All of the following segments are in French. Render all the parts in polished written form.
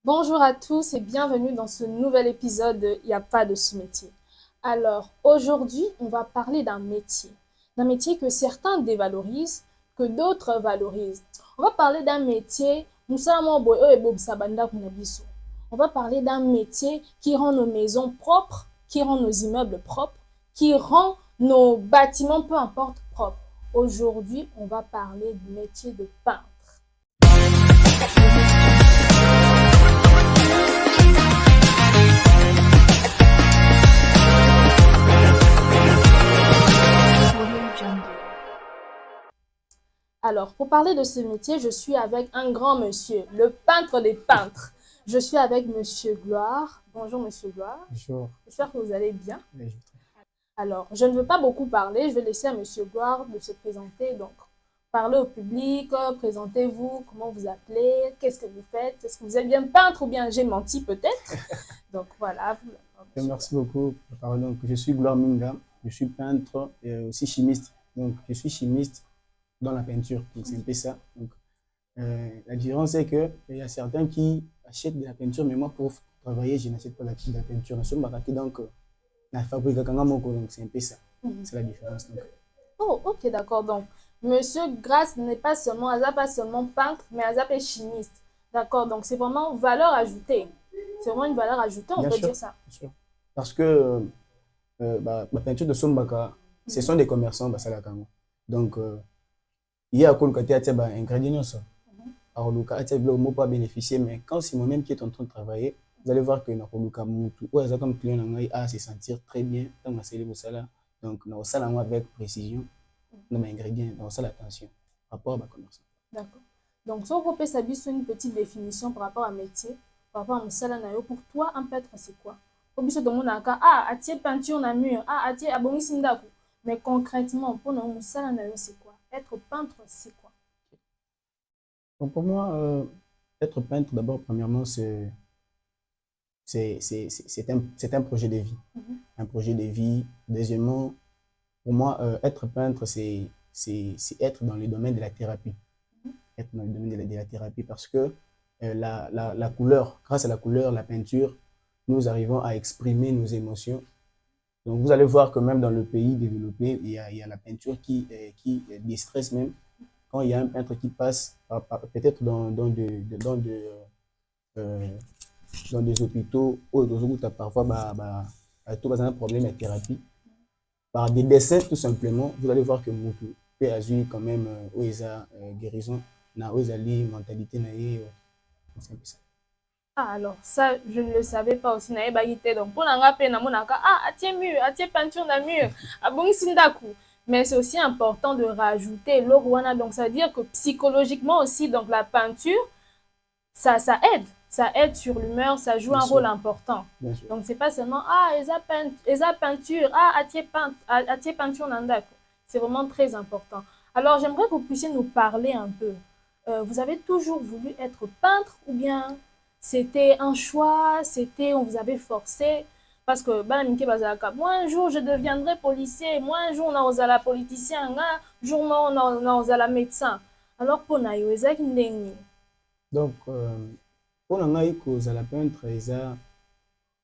Bonjour à tous et bienvenue dans ce nouvel épisode de Il n'y a pas de sous-métier. Alors, aujourd'hui, on va parler d'un métier que certains dévalorisent, que d'autres valorisent. On va parler d'un métier, on va parler d'un métier qui rend nos maisons propres, qui rend nos immeubles propres, qui rend nos bâtiments, peu importe, propres. Aujourd'hui, on va parler du métier de peintre. Alors, pour parler de ce métier, je suis avec un grand monsieur, le peintre des peintres. Je suis avec Monsieur Gloire. Bonjour Monsieur Gloire. Bonjour. J'espère que vous allez bien. Oui, Alors, je ne veux pas beaucoup parler, je vais laisser à Monsieur Gloire de se présenter. Donc, parlez au public, présentez-vous, comment vous appelez, qu'est-ce que vous faites, est-ce que vous êtes bien peintre ou bien j'ai menti peut-être. Donc voilà. merci beaucoup pour la parole. Donc, je suis Gloire Minga, je suis peintre et aussi chimiste. Donc, je suis chimiste dans la peinture. Donc, c'est un peu ça. Donc, la différence est qu'il y a certains qui achètent de la peinture, mais moi, pour travailler, je n'achète pas de la peinture. Donc, la fabrique, donc c'est un peu ça. C'est la différence. Donc. Oh, ok, d'accord. Donc, Monsieur Grasse n'est pas seulement, Azap pas seulement peintre, mais Azap est chimiste. D'accord, donc c'est vraiment valeur ajoutée. C'est vraiment une valeur ajoutée, on Bien peut sûr, dire ça. bien sûr. Parce que la peinture de Sombaka, ce sont des commerçants, donc, il y a un ingrédient. Alors, le pas bénéficier, mais quand c'est moi-même qui est en train de travailler, vous allez voir que comme client, à se sentir très bien dans ma série. Donc, on a avec précision dans mes ingrédients, on a l'attention par rapport à ma commerçant. D'accord. Donc, si on peut s'habiller sur une petite définition par rapport à métier, par rapport à mon salanayo, pour toi, un peintre, c'est quoi? Au bout de mon aka, ah, attier peinture na mur, ah, attier abongisindaku. Mais concrètement, pour nous, mon salanayo, c'est quoi? Être peintre, c'est quoi? Donc, pour moi, être peintre, d'abord, premièrement, c'est un projet de vie. Un projet de vie. Deuxièmement, pour moi, être peintre, c'est être dans le domaine de la thérapie. Être dans le domaine de la thérapie parce que la couleur, grâce à la couleur, la peinture, nous arrivons à exprimer nos émotions. Donc, vous allez voir que même dans le pays développé, il y a la peinture qui déstresse même. Quand il y a un peintre qui passe, peut-être euh, dans des hôpitaux où tu as parfois un problème de thérapie, par des dessins tout simplement, vous allez voir que Moutou peut agir quand même où il a guérison, où il a mentalité, c'est un peu ça. Ah, alors, ça, je ne le savais pas aussi. Donc, pour ah, attier mur, attier peinture na mur, abongisindaku. Mais c'est aussi important de rajouter l'orwana. Donc, ça veut dire que psychologiquement aussi, donc la peinture, ça aide. Ça aide sur l'humeur, ça joue un rôle important. Donc, c'est pas seulement, ah, esa peinture, ah, attier peinture nandaku. C'est vraiment très important. Alors, j'aimerais que vous puissiez nous parler un peu. Vous avez toujours voulu être peintre ou bien c'était un choix, on vous avait forcé? Parce que, moi un jour je deviendrai policier, moi un jour on a la politicien, un jour on a la médecin. Alors, pour Nayo, donc, pour la peintre, il y a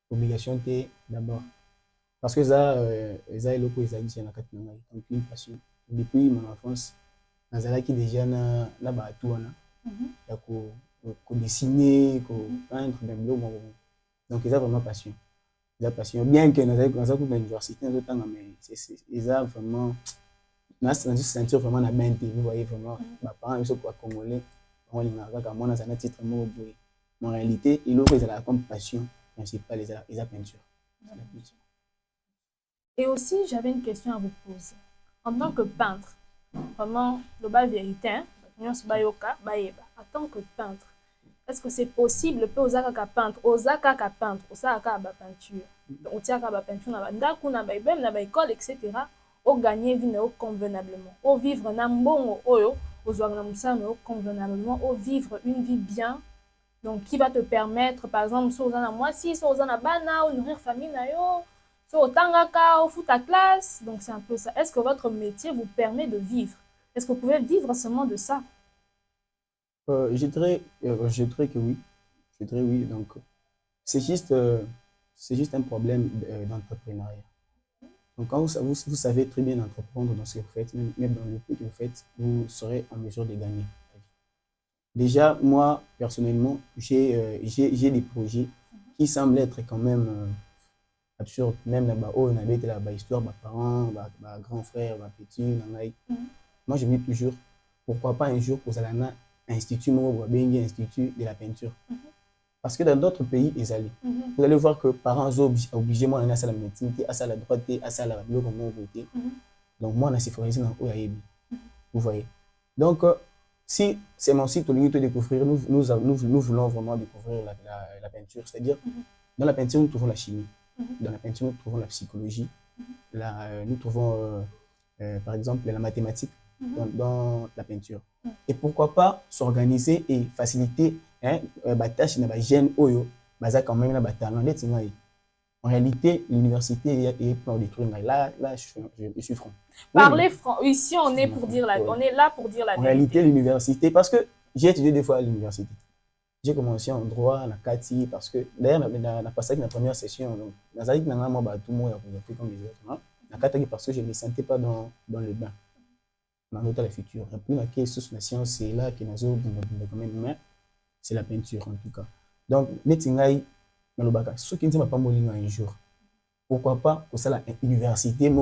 obligation d'abord. Parce que ça, ça est le coup, donc une passion. Depuis mon enfance, qui déjà na dessiner, peindre, donc ils ont vraiment passion. Ils ont passion. Bien que dans l'université, mais ils ont vraiment, se sentir vraiment la main, vous voyez vraiment, mes parents, ils sont quoi congolais, on a un titre, en réalité, ils ont comme passion principale, ils ont peinture. Et aussi, j'avais une question à vous poser. En tant que peintre, vraiment, le bas vérité, en tant que peintre, est-ce que c'est possible pour Osaka peintre, Osaka peinture, Osaka peinture, na école, etc., au gagner vie convenablement, au vivre na mbongo oyo, convenablement, au vivre une vie bien, donc qui va te permettre, par exemple, si on a moi si on a bana, ou nourrir famille na yo, so au foot à classe, donc c'est un peu ça. Est-ce que votre métier vous permet de vivre? Est-ce que vous pouvez vivre seulement de ça? Je dirais que oui. Je dirais oui. Donc, c'est juste un problème d'entrepreneuriat. Donc, quand vous savez très bien entreprendre dans ce que vous faites, même dans le prix que vous faites, vous serez en mesure de gagner. Déjà, moi, personnellement, j'ai des projets qui semblent être quand même absurdes. Même là-bas, oh, on avait été là-bas, histoire, parents, grand frère, petit, nangaï. Moi, je me dis toujours, pourquoi pas un jour, pour un institut, un institut de la peinture. Parce que dans d'autres pays, ils allaient. Vous allez voir que parents sont obligés, moi, à la médecine, à la droite, à la radio, comment voter. Donc, moi, on a sécurisé dans l'OAIB. Vous voyez. Donc, si c'est mon site, au lieu de découvrir, nous voulons vraiment découvrir la peinture. C'est-à-dire, dans la peinture, nous trouvons la chimie. Dans la peinture, nous trouvons la psychologie. Nous trouvons, par exemple, la mathématique dans la peinture. Et pourquoi pas s'organiser et faciliter la tâche de jeunes oyo, quand même la talent. En réalité, l'université est plein de trucs. Là, je suis franc. Parlez franc. Ici, on est pour dire on est là pour dire la vérité. En réalité, l'université, parce que j'ai étudié des fois à l'université. J'ai commencé en droit, à la CATI, parce que d'ailleurs, on a passé la première session. Dans la tout le monde a comme les autres. La CATI, parce que je ne me sentais pas dans le bain. Dans le futur. Et puis, la science, c'est là que nous avons c'est la peinture en tout cas. Donc, Netingaï, ceux qui ne sont pas moulins un jour, pourquoi pas pour ça l'université, une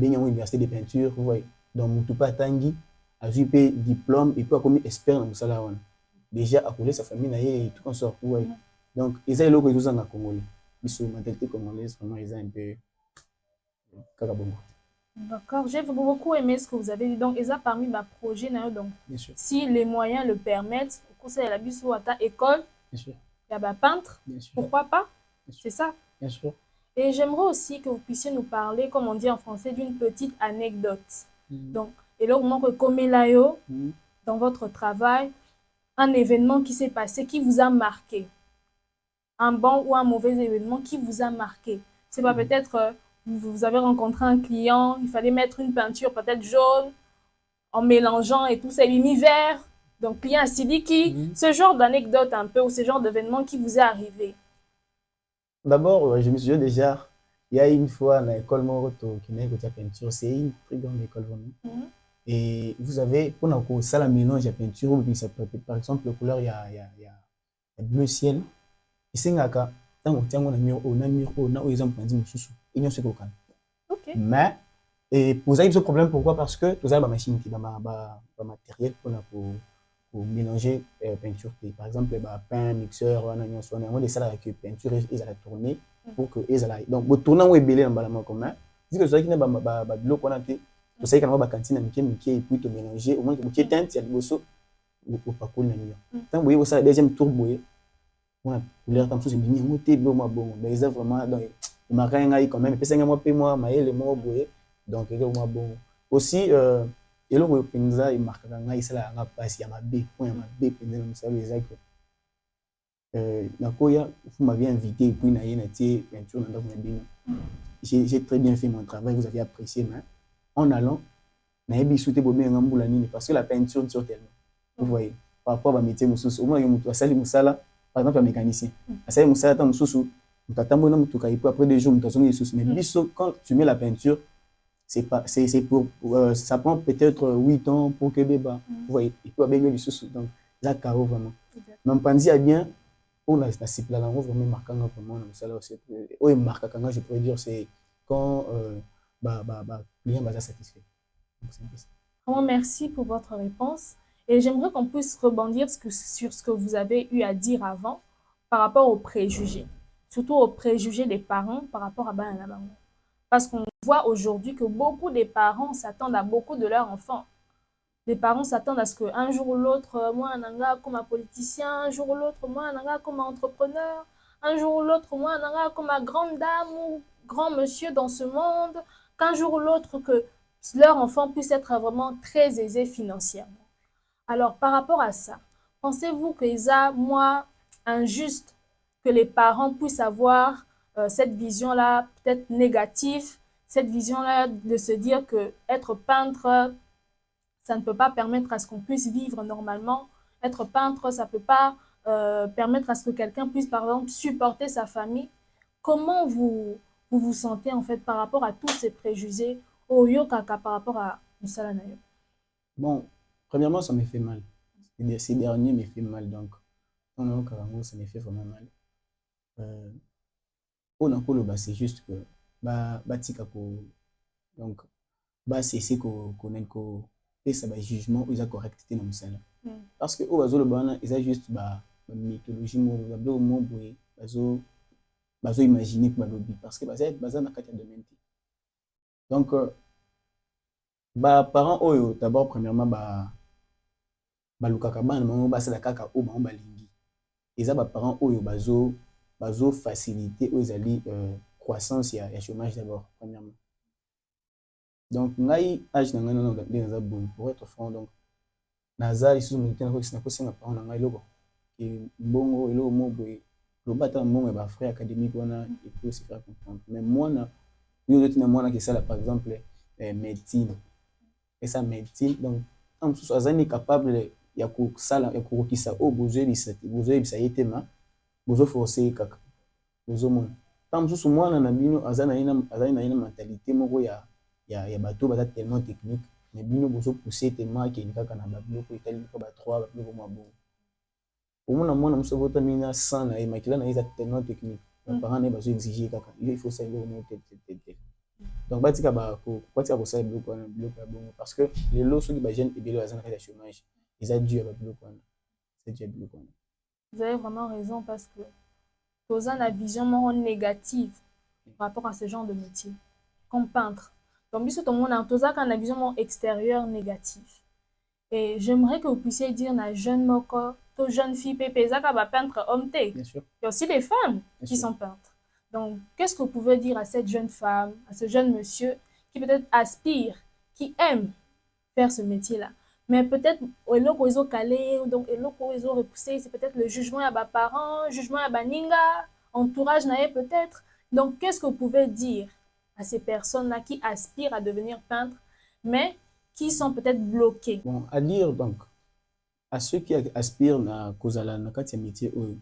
université de peinture, vous voyez, donc Moutoupa Tangi a eu diplôme et puis a commis expert dans ça là. Déjà, a collé sa famille et tout comme ça, vous voyez. Donc, ils ont le choses en Congolais. Ils sont mentalité congolaise, vraiment, ils ont un peu Kakabongo. D'accord, j'ai beaucoup aimé ce que vous avez dit. Donc, ils ont parmi ma projet, donc, si les moyens le permettent, au conseil de la bise ou à ta école, il y a un peintre, pourquoi pas? C'est ça. Bien sûr. Et j'aimerais aussi que vous puissiez nous parler, comme on dit en français, d'une petite anecdote. Donc, et là, au moment que comme Elayo, dans votre travail, un événement qui s'est passé, qui vous a marqué. Un bon ou un mauvais événement qui vous a marqué. C'est pas peut-être... vous avez rencontré un client, il fallait mettre une peinture peut-être jaune, en mélangeant et tout ça, l'univers, donc client a siliki, ce genre d'anecdote un peu, ou ce genre d'événement qui vous est arrivé. D'abord, je me souviens déjà, il y a une fois à l'école Moroto qui n'a pas peinture, c'est une très grande école vraiment. Et vous avez, pour ça, la mélange de peinture, par exemple, la couleur, il y a bleu ciel, et c'est un cas. On a mis au exemple, mais pour ça, il y a ce problème. Pourquoi? Parce que tout ça, c'est machine qui est matériel pour mélanger peinture. Par exemple, pain, mixeur, on a des salles avec peinture, ils allaient tourner pour que ils allaient. Donc, le tournant est belé dans le commun. Si vous savez qu'il y a de l'eau qu'on a fait, vous savez qu'il y a une cantine et puis te mélanger, au moins que vous avez teinte, il y a du bosso ou pas cool. Tant que vous voyez, deuxième tour, on a couleur comme ça, c'est bien, on est bon, mais ils ont vraiment donc il m'a quand même, puis c'est moi, maïle moi boye, donc il est bon. Aussi, et le penza il marque quand il s'est là, on a passé à ma B, point à ma B, penza comme ça, les actes. Nakoya, vous m'avez invité, puis n'a rien été peinture dans le bien. J'ai très bien fait mon travail, vous avez apprécié, mais en allant, n'a pas souhaité bomber un ambulanine parce que la peinture sur tellement. Vous voyez, par rapport à ma métier, au moins il y a un sali musala. Par exemple, un mécanicien. Ça y est, après 2 jours, mais quand tu mets la peinture, ça prend peut-être 8 ans pour que bébé. Vous voyez, il peut bien du sous. Donc, là, carreau vraiment. Mais Panzi a bien, on a la cible là, on vraiment marquant vraiment. Ça là aussi, marquant quand je pourrais dire, c'est quand client va satisfait. Vraiment, merci pour votre réponse. Et j'aimerais qu'on puisse rebondir sur ce que vous avez eu à dire avant par rapport aux préjugés, surtout aux préjugés des parents par rapport à Banana. Parce qu'on voit aujourd'hui que beaucoup des parents s'attendent à beaucoup de leurs enfants. Les parents s'attendent à ce qu'un jour ou l'autre, moi, un anga comme un politicien, un jour ou l'autre, moi, un anga comme un entrepreneur, un jour ou l'autre, moi, un anga comme un grande dame ou grand monsieur dans ce monde, qu'un jour ou l'autre, que leur enfant puisse être vraiment très aisé financièrement. Alors, par rapport à ça, pensez-vous qu'il y a, injuste que les parents puissent avoir cette vision-là, peut-être négative, cette vision-là de se dire que être peintre, ça ne peut pas permettre à ce qu'on puisse vivre normalement. Être peintre, ça ne peut pas permettre à ce que quelqu'un puisse, par exemple, supporter sa famille. Comment vous sentez, en fait, par rapport à tous ces préjugés au Yokaka par rapport à Musala Nayo? Bon, premièrement, ça me fait mal. Ces derniers me fait mal, donc, en Karango, ça me fait vraiment mal. Pour l'encore, c'est juste que, tika ko, donc, c'est ce qu'on aime, et ça va jugement, ils ont correcté dans le salon. Parce que, au bazo, le ban, ils ont juste, mythologie, au mot, bazo, imaginer, parce que, baza, na kati ya domaine. Donc, parents, d'abord, premièrement, balukaka bana bango basala kaka oyo bango balingi eza baparents oyo bazo facilité oyo ezali croissance ya chômage d'abord premièrement. Donc ngai âge na ngai nano nde naza boye pour être franc, donc naza lisusu moto te nakosenga parents na ngai eloko mbongo eloko mo boye loba ata mbongo ya bafrais académique wana epuis se faire comprendre, mais mwana yo otina mwana kesala par exemple médecine esa médecine, donc en mosusu azali capable ya kosala ya kokokisa oyo bozoyebisa ye te ma bozoforce ye kaka bozomona ntango mosusu mwana na bino azali na ye na mentalité moko ya bato baza tellement technique, mais bino bozopousse tellement akende kaka na babiloko etali moko ba3 babiloko mwa bongo omona mwana mosusu abotami na 100 na ye makila na ye eza tellement technique baparent na ye bazoexige kaka yo il faut sala biloko moko te. Donc batika kosala biloko wana biloko ya bongo parce que lelo soki bajeune ebele baza na kati ya chômage eza dû ya babiloko wana, c'est dû ya biloko wana. Vous avez vraiment raison parce que tu as une vision négative par rapport à ce genre de métier, comme peintre. Donc, tout le monde a une vision extérieure négative. Et j'aimerais que vous puissiez dire à jeune moko, aux jeunes filles, pépé, zaka ba peintre homme té. Bien sûr. Il y a aussi des femmes qui sont peintres. Donc, qu'est-ce que vous pouvez dire à cette jeune femme, à ce jeune monsieur qui peut-être aspire, qui aime faire ce métier-là? Mais peut-être, ils ont calé, donc ils ont repoussé, c'est peut-être le jugement à bas parents, jugement à bas ninga, entourage naé peut-être. Donc, qu'est-ce que vous pouvez dire à ces personnes-là qui aspirent à devenir peintres, mais qui sont peut-être bloqués? Bon, à dire donc, à ceux qui aspirent à kozala na kati ya métier oyo.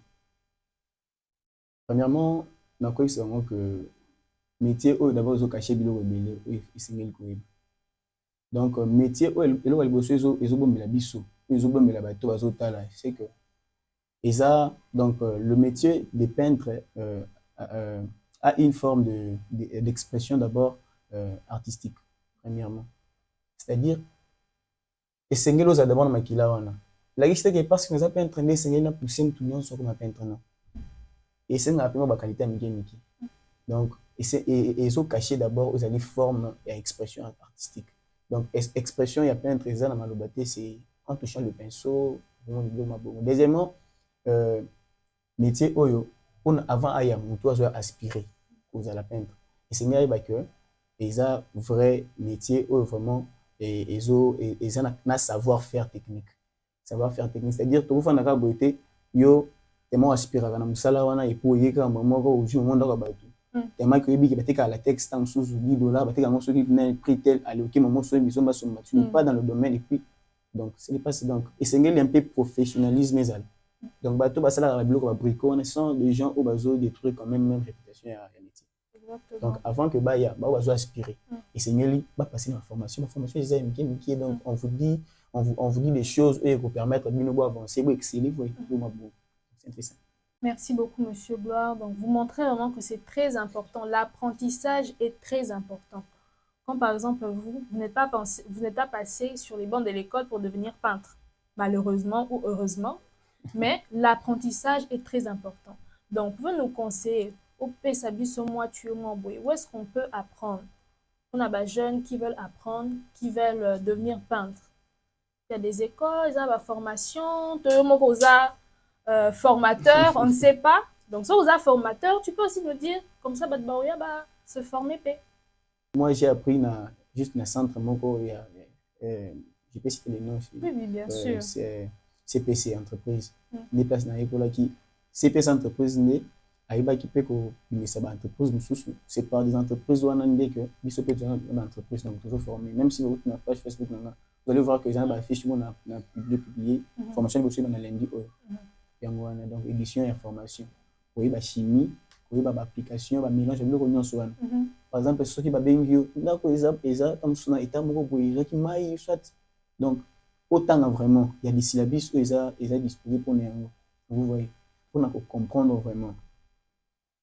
Premièrement, na quoi c'est vraiment que métier oyo d'abord ils ont caché biloko ebele oyo isengeli koyeba. Donc métier oyo eloko ya liboso ezobombela biso ezobombela bato bazotala, c'est que eza donc le métier de peintre a une forme d'expression d'abord artistique premièrement, c'est-à-dire esengeli ozala d'abord na makila wana laki siteke parce que naza peintre nde esengeli na pousse mutu nyonso koma peintre non esengaka mpengo bakalite ya mike mike, donc ezocache d'abord ozali forme ya expression artistique. Donc expression ya peintre eza na maloba te, c'est en touchant le pinceau. Deuxièmement, métier oyo avant aya mutu azo aspirer kozala peintre esengeli ayeba que eza vrai métier oyo vraiment eza na savoir-faire technique, c'est-à-dire tokofanda kaka boye te yo tellement aspiraka na mosala wana epo oyeka moko oju mo ndako bato tellement que oyebi ke batekaka la texte tant mosusu $10 batekaka ngo soki na prix tel aloki mo mosusu biso basomba tu n'es pas dans le domaine et puis donc ce n'est pas donc esengeli un peu professionnalisme ezala donc bato basalaka babiloko babriko wana sont des gens oyo bazo détruire quand même réputation ya métier. Donc avant que baya bazo aspirer esengeli bapasser na formation eza mike donc on vous dit des choses et pour permettre bino bo avancer bo exceller bo mabo. Merci beaucoup, Monsieur Gloire. Donc, vous montrez vraiment que c'est très important. L'apprentissage est très important. Comme par exemple, vous n'êtes pas passé sur les bancs de l'école pour devenir peintre, malheureusement ou heureusement, mais l'apprentissage est très important. Donc, vous nous conseillez, où est-ce qu'on peut apprendre? On a des jeunes qui veulent apprendre, qui veulent devenir peintre. Il y a des écoles, il y a des formations, formateur, on ne sait pas. Donc, si vous êtes formateur, tu peux aussi nous dire, comme ça, se former. Moi, j'ai appris juste dans le centre, je peux citer les noms. Oui, bien sûr. C'est CPC entreprise. Des places dans l'école qui CPC entreprise, qui peut entreprise, c'est par des entreprises où on a dit que une entreprise, donc toujours formé. Même si vous avez une page Facebook, vous allez voir que j'ai une affiche, on a publié, formation de lundi. Donc, édition et information. Oui, la chimie, oui, l'application, le mélange de l'oignon. Par exemple, ceux qui va bien vieux, comme son état, qui maille, soit. Donc, autant vraiment, il y a des syllabus où ils sont disposés pour nous. Vous voyez, pour nous comprendre vraiment.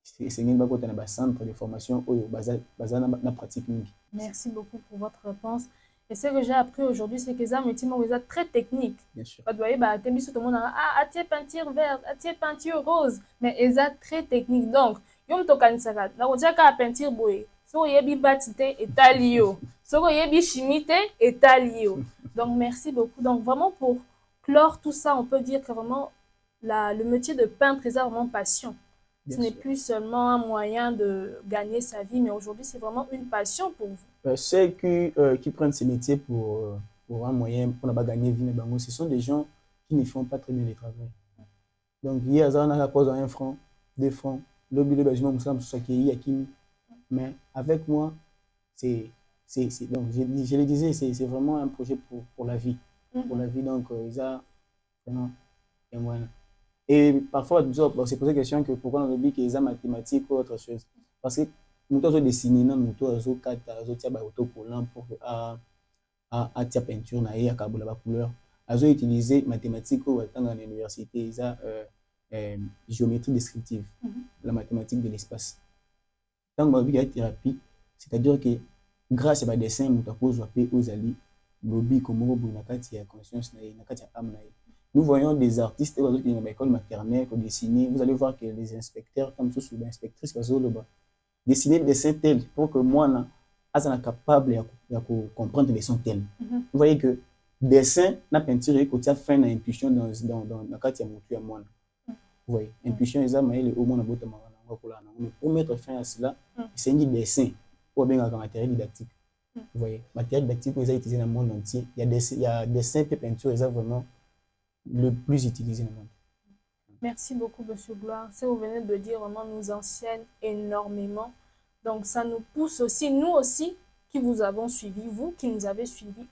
C'est un centre de formation où la pratique. Merci beaucoup pour votre réponse. Et ce que j'ai appris aujourd'hui, c'est que les métiers sont très techniques. Bien sûr. Vous voyez, tout le monde a ah, peinture verte, peinture rose, mais ils sont très techniques. Donc, yom to kanisaka, na ojaka peinture boye. So yebi batite etalio. So yebi chimite etalio. Donc, merci beaucoup. Donc, vraiment pour clore tout ça, on peut dire que vraiment le métier de peintre est vraiment passion. Ce n'est plus seulement un moyen de gagner sa vie, mais aujourd'hui, c'est vraiment une passion pour vous. Ceux qui prennent ces métiers pour un moyen, pour ne pas gagner vie, ce sont des gens qui ne font pas très bien le travail. Donc, il y a la cause à 1 franc, 2 francs, le but de bâtiment, mais avec moi, donc, je le disais, c'est vraiment un projet pour la vie. Pour la vie, donc, vraiment, et voilà. Et parfois, on se pose la question que pourquoi on oublie qu'ils ont mathématiques ou autre chose. Parce que nous avons dessiné, nous avons autocollant pour à tia peinture, à la couleur. Nous avons utilisé mathématiques ou dans l'université, ils ont géométrie descriptive, la mathématique de l'espace. Tant que nous avons thérapie, c'est-à-dire que grâce à des dessins, nous avons aux alliés, lobby comme nous avons conscience, nous voyons des artistes dans l'école maternelle qui dessinent. Vous allez voir que les inspecteurs, comme sous les inspectrices, dessiner des dessins tels pour que moi, je sois capable de comprendre les sons tels. Vous voyez que dessin, la peinture, il y a fait une intuition dans le cas de moi. Vous voyez, intuition, c'est au moins mais pour mettre fin à cela, c'est un dessin ou bien un matériel didactique. Vous voyez, matériel didactique, vous avez utilisé dans le monde entier. Il y a dessin et peinture, c'est vraiment le plus utilisé dans le monde. Merci beaucoup, Monsieur Gloire. Ce que vous venez de dire vraiment nous enseigne énormément. Donc, ça nous pousse aussi, nous aussi, qui vous avons suivi, vous qui nous avez suivis,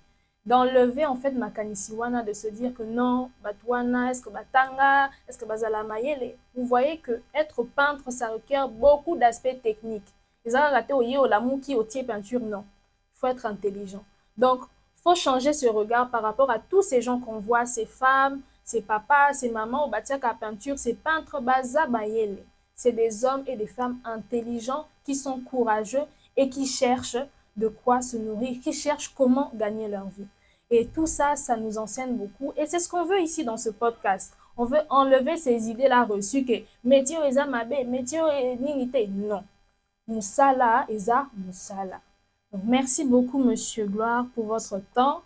d'enlever en fait Makanisiwana, de se dire que non, Batwana, est-ce que Batanga, est-ce que Bazala Mayele. Vous voyez que être peintre, ça requiert beaucoup d'aspects techniques. Les gens raté au yé, au l'amour qui au tiers peinture, non. Il faut être intelligent. Donc, il faut changer ce regard par rapport à tous ces gens qu'on voit, ces femmes, ces papas, ces mamans au Batiaka peinture, ces peintres Baza Bayele. C'est des hommes et des femmes intelligents qui sont courageux et qui cherchent de quoi se nourrir, qui cherchent comment gagner leur vie. Et tout ça, ça nous enseigne beaucoup. Et c'est ce qu'on veut ici dans ce podcast. On veut enlever ces idées-là reçues que métier eza mabe, métier ninité. Non. Moussala eza moussala. Donc, merci beaucoup, Monsieur Gloire, pour votre temps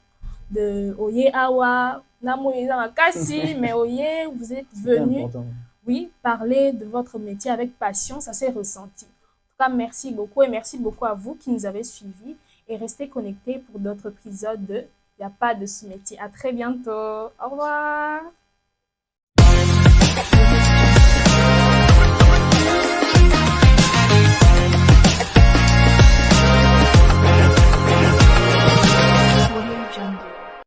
de Oye Awa, Kasi, mais Oye, vous êtes venu, oui, parler de votre métier avec passion, ça s'est ressenti. En tout cas, merci beaucoup et merci beaucoup à vous qui nous avez suivis et restez connectés pour d'autres épisodes de Il n'y a pas de sous-métier. À très bientôt. Au revoir.